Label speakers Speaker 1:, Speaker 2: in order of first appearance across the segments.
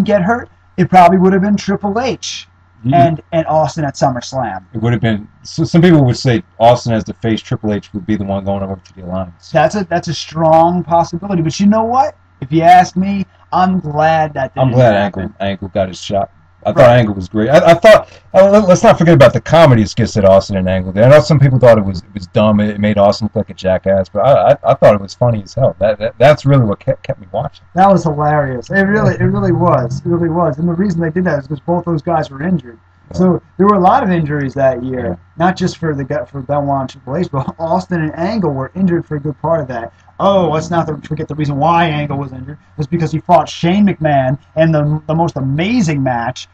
Speaker 1: didn't get hurt, it probably would have been Triple H and Austin at SummerSlam.
Speaker 2: It would have been. So some people would say Austin as the face, Triple H would be the one going over to the alliance.
Speaker 1: That's a strong possibility. But you know what? If you ask me, I'm glad that didn't happen.
Speaker 2: Angle got his shot. I thought Angle was great. I thought, let's not forget about the comedy skits that Austin and Angle did. I know some people thought it was dumb. It made Austin look like a jackass, but I thought it was funny as hell. That's really what kept me watching.
Speaker 1: That was hilarious. It really was. It really was. And the reason they did that is because both those guys were injured. So there were a lot of injuries that year, not just for Benoit and Triple H, but Austin and Angle were injured for a good part of that. Oh, let's not forget the reason why Angle was injured was because he fought Shane McMahon in the most amazing match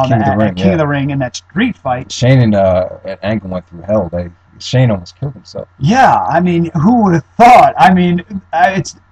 Speaker 1: King of the Ring in that street fight.
Speaker 2: Shane and Angle went through hell. Shane almost killed himself.
Speaker 1: Yeah, I mean, who would have thought? I mean,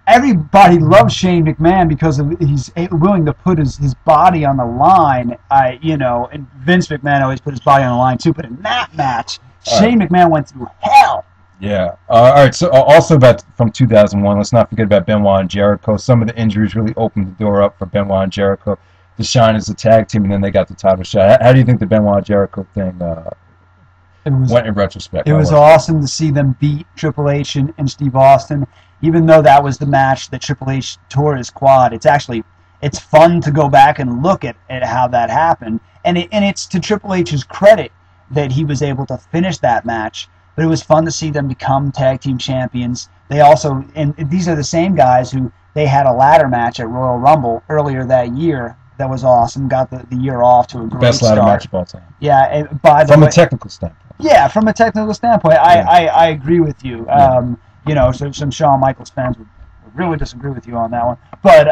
Speaker 1: everybody loves Shane McMahon because he's willing to put his body on the line. And Vince McMahon always put his body on the line too. But in that match, Shane McMahon went through hell.
Speaker 2: Yeah. All right. So also from 2001, let's not forget about Benoit and Jericho. Some of the injuries really opened the door up for Benoit and Jericho to shine as a tag team, and then they got the title shot. How do you think the Benoit Jericho thing went in retrospect?
Speaker 1: It was awesome to see them beat Triple H and Steve Austin, even though that was the match that Triple H tore his quad. It's fun to go back and look at how that happened, and it's to Triple H's credit that he was able to finish that match. But it was fun to see them become tag team champions. They also, and these are the same guys who they had a ladder match at Royal Rumble earlier that year. That was awesome. Got the year off to a great
Speaker 2: best ladder match of all time.
Speaker 1: Yeah, and
Speaker 2: from a technical standpoint.
Speaker 1: Yeah, from a technical standpoint, I agree with you. So some Shawn Michaels fans would really disagree with you on that one, but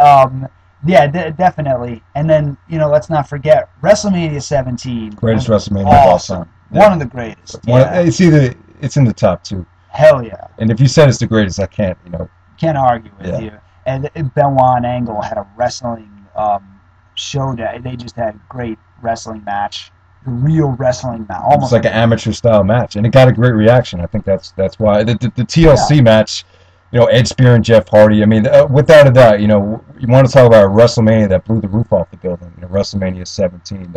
Speaker 1: definitely. And then let's not forget WrestleMania 17,
Speaker 2: greatest WrestleMania
Speaker 1: awesome.
Speaker 2: of all time.
Speaker 1: Yeah. One of the greatest.
Speaker 2: It's in the top two.
Speaker 1: Hell yeah.
Speaker 2: And if you said it's the greatest, I can't
Speaker 1: can't argue with you. And Benoit and Angle had a wrestling show that they just had a great wrestling match, a real wrestling match, almost
Speaker 2: like an amateur style match, and it got a great reaction. I think that's why the TLC match, Ed Spear and Jeff Hardy. I mean, without a doubt, you want to talk about WrestleMania that blew the roof off the building. WrestleMania 17.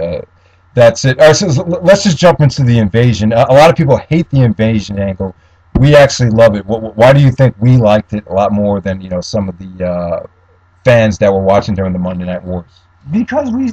Speaker 2: That's it. All right, so let's just jump into the Invasion. A lot of people hate the Invasion angle. We actually love it. Why do you think we liked it a lot more than some of the fans that were watching during the Monday Night Wars?
Speaker 1: Because we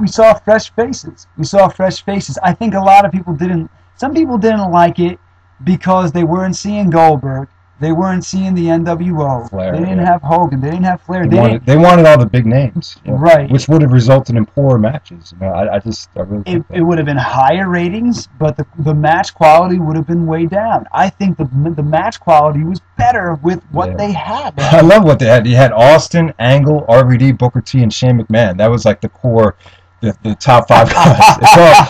Speaker 1: saw fresh faces. We saw fresh faces. I think a lot of people didn't. Some people didn't like it because they weren't seeing Goldberg. They weren't seeing the NWO.
Speaker 2: Flair,
Speaker 1: they didn't have Hogan. They didn't have Flair.
Speaker 2: They wanted all the big names,
Speaker 1: right? Which
Speaker 2: would have resulted in poorer matches. I really think
Speaker 1: it would have been higher ratings, but the match quality would have been way down. I think the match quality was better with what they had.
Speaker 2: I love what they had. You had Austin, Angle, RVD, Booker T, and Shane McMahon. That was like the core, the top 5 guys.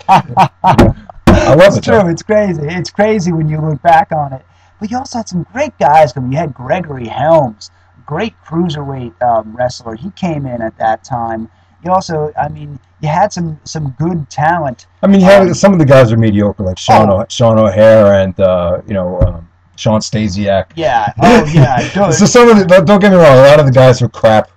Speaker 2: I love it.
Speaker 1: It's true. It's crazy. It's crazy when you look back on it. But you also had some great guys coming. You had Gregory Helms, great cruiserweight wrestler. He came in at that time. You also, you had some good talent.
Speaker 2: You had some of the guys are mediocre, like Sean O'Hare and Sean Stasiak.
Speaker 1: Yeah. Oh yeah.
Speaker 2: So some of the, don't get me wrong, a lot of the guys were crap.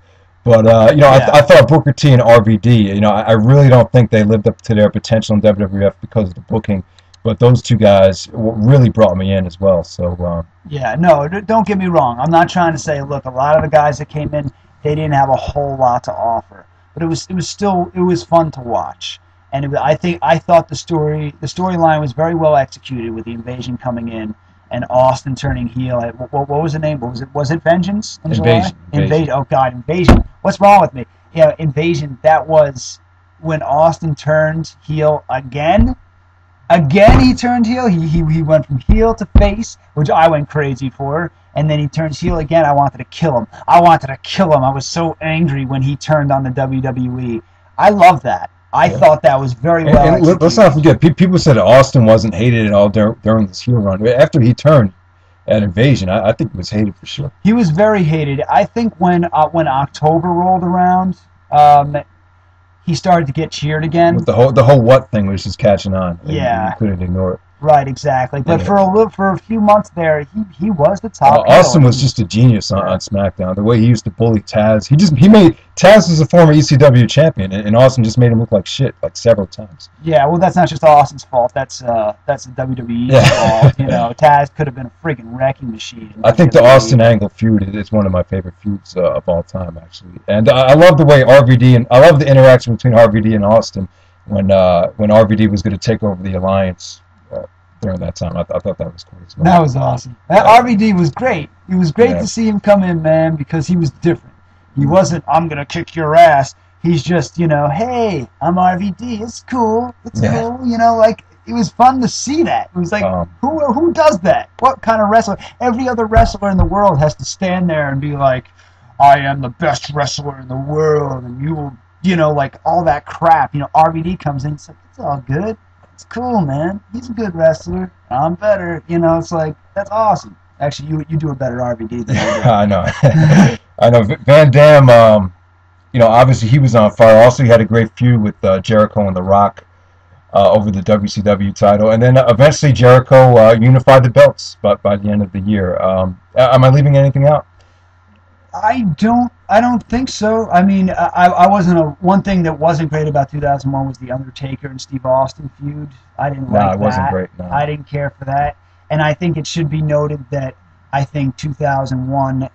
Speaker 2: But I thought Booker T and RVD. I really don't think they lived up to their potential in WWF because of the booking. But those two guys really brought me in as well. So
Speaker 1: don't get me wrong. I'm not trying to say, look, a lot of the guys that came in, they didn't have a whole lot to offer. But it was fun to watch. And I thought the storyline was very well executed with the Invasion coming in and Austin turning heel. What was the name? Was it Vengeance? Invasion. Oh God, Invasion. What's wrong with me? Invasion. That was when Austin turned heel again. Again, he turned heel. He went from heel to face, which I went crazy for. And then he turns heel again. I wanted to kill him. I was so angry when he turned on the WWE. I love that. I thought that was very well executed.
Speaker 2: Let's not forget, people said Austin wasn't hated at all during this heel run. After he turned at Invasion, I think he was hated for sure.
Speaker 1: He was very hated. I think when October rolled around, he started to get cheered again.
Speaker 2: With the whole what thing was just catching on.
Speaker 1: Yeah.
Speaker 2: You couldn't ignore it.
Speaker 1: Right, exactly. But for a few months there, he was the top.
Speaker 2: Austin was just a genius on SmackDown. The way he used to bully Taz, he made Taz was a former ECW champion, and Austin just made him look like shit like several times.
Speaker 1: Yeah, well, that's not just Austin's fault. That's the WWE's fault. You know, Taz could have been a freaking wrecking machine.
Speaker 2: I think the Austin Angle feud is one of my favorite feuds of all time, actually. And I love the way RVD and I love the interaction between RVD and Austin when RVD was going to take over the Alliance. During that time, I thought that was cool as well.
Speaker 1: That was awesome. RVD was great. It was great to see him come in, man, because he was different. He wasn't, I'm going to kick your ass. He's just, you know, hey, I'm RVD. It's cool. It's cool. You know, like, it was fun to see that. It was like, who does that? What kind of wrestler? Every other wrestler in the world has to stand there and be like, I am the best wrestler in the world, and you will, you know, like, all that crap. You know, RVD comes in, it's like, it's all good. It's cool, man. He's a good wrestler. I'm better. You know, it's like, that's awesome. Actually, you do a better RVD than I do.
Speaker 2: I know. I know. Van Dam, you know, obviously he was on fire. Also, he had a great feud with Jericho and The Rock over the WCW title. And then eventually Jericho unified the belts by the end of the year. Am I leaving anything out?
Speaker 1: I don't think so. I mean, I wasn't one thing that wasn't great about 2001 was the Undertaker and Steve Austin feud. I didn't like that. No, it wasn't great. No. I didn't care for that. And I think it should be noted that I think 2001,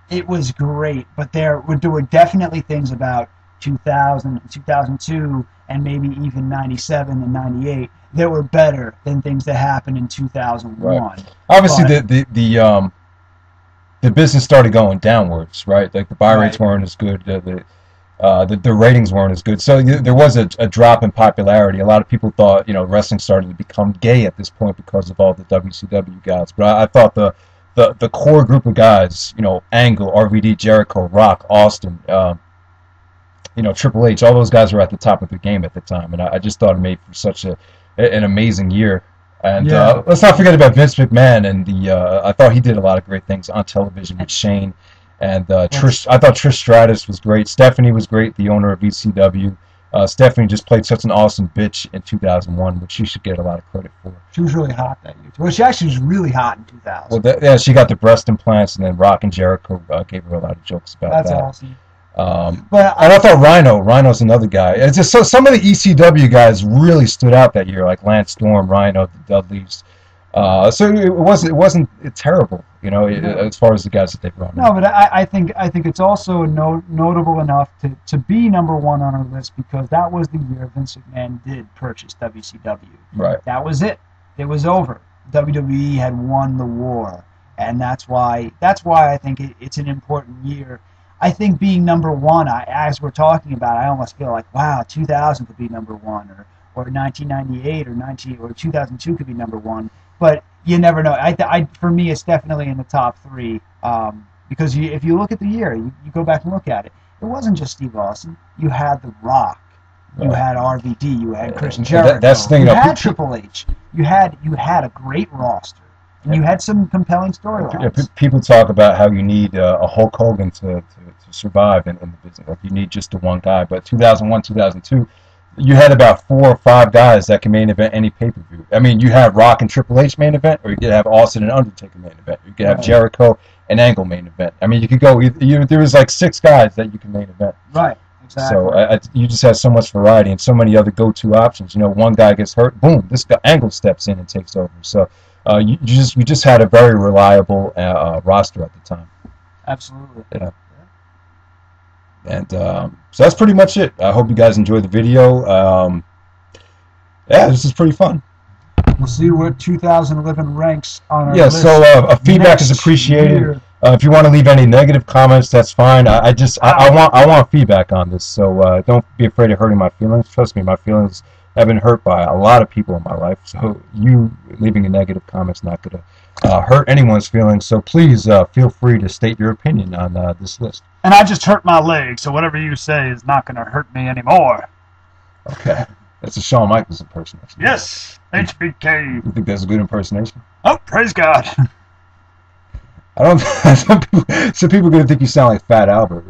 Speaker 1: it was great, but there were definitely things about 2000, 2002, and maybe even 97 and 98 that were better than things that happened in 2001.
Speaker 2: Right. Obviously, the business started going downwards, right? Like the buy rates weren't as good, the ratings weren't as good. So there was a drop in popularity. A lot of people thought, you know, wrestling started to become gay at this point because of all the WCW guys. But I thought the core group of guys, you know, Angle, RVD, Jericho, Rock, Austin, you know, Triple H, all those guys were at the top of the game at the time, and I just thought it made for such an amazing year. And let's not forget about Vince McMahon and I thought he did a lot of great things on television with Shane and Trish. I thought Trish Stratus was great. Stephanie was great, the owner of ECW. Stephanie just played such an awesome bitch in 2001, which she should get a lot of credit for.
Speaker 1: She was really hot that year. Well, she actually was really hot in 2000.
Speaker 2: Well, she got the breast implants, and then Rock and Jericho gave her a lot of jokes about that.
Speaker 1: That's awesome.
Speaker 2: And I thought Rhino's another guy. It's just some of the ECW guys really stood out that year, like Lance Storm, Rhino, the Dudleys. So it wasn't terrible, you know, as far as the guys that they brought in.
Speaker 1: No, but I think it's also notable enough to be number one on our list because that was the year Vince McMahon did purchase WCW.
Speaker 2: Right.
Speaker 1: That was it. It was over. WWE had won the war, and that's why I think it's an important year. I think being number one, as we're talking about, I almost feel like, wow, 2000 could be number one, or 1998 or 2002 could be number one. But you never know. For me, it's definitely in the top three because if you look at the year, you go back and look at it. It wasn't just Steve Austin. You had The Rock. You had RVD. You had Chris Jericho.
Speaker 2: That's the thing.
Speaker 1: You had Triple H. You had a great roster. And you had some compelling storylines.
Speaker 2: Yeah, people talk about how you need a Hulk Hogan to survive in the business. Like you need just the one guy. But 2001, 2002, you had about 4 or 5 guys that can main event any pay-per-view. I mean, you had Rock and Triple H main event, or you could have Austin and Undertaker main event. You could have Jericho and Angle main event. I mean, you could go. There was like 6 guys that you can main event.
Speaker 1: Right. Exactly.
Speaker 2: So you just have so much variety and so many other go-to options. You know, one guy gets hurt, boom, this guy Angle steps in and takes over. So. You just had a very reliable roster at the time.
Speaker 1: Absolutely.
Speaker 2: Yeah. And so that's pretty much it. I hope you guys enjoyed the video. Yeah, this is pretty fun.
Speaker 1: We'll see what 2011 ranks on our list.
Speaker 2: So feedback is appreciated. If you want to leave any negative comments, that's fine. I want feedback on this. So don't be afraid of hurting my feelings. Trust me, my feelings have been hurt by a lot of people in my life, so you leaving a negative comment is not going to hurt anyone's feelings, so please feel free to state your opinion on this list.
Speaker 1: And I just hurt my leg, so whatever you say is not going to hurt me anymore.
Speaker 2: Okay. That's a Shawn Michaels impersonation.
Speaker 1: Yes, HBK.
Speaker 2: You think that's a good impersonation?
Speaker 1: Oh, praise God.
Speaker 2: I don't. Some people are going to think you sound like Fat Albert.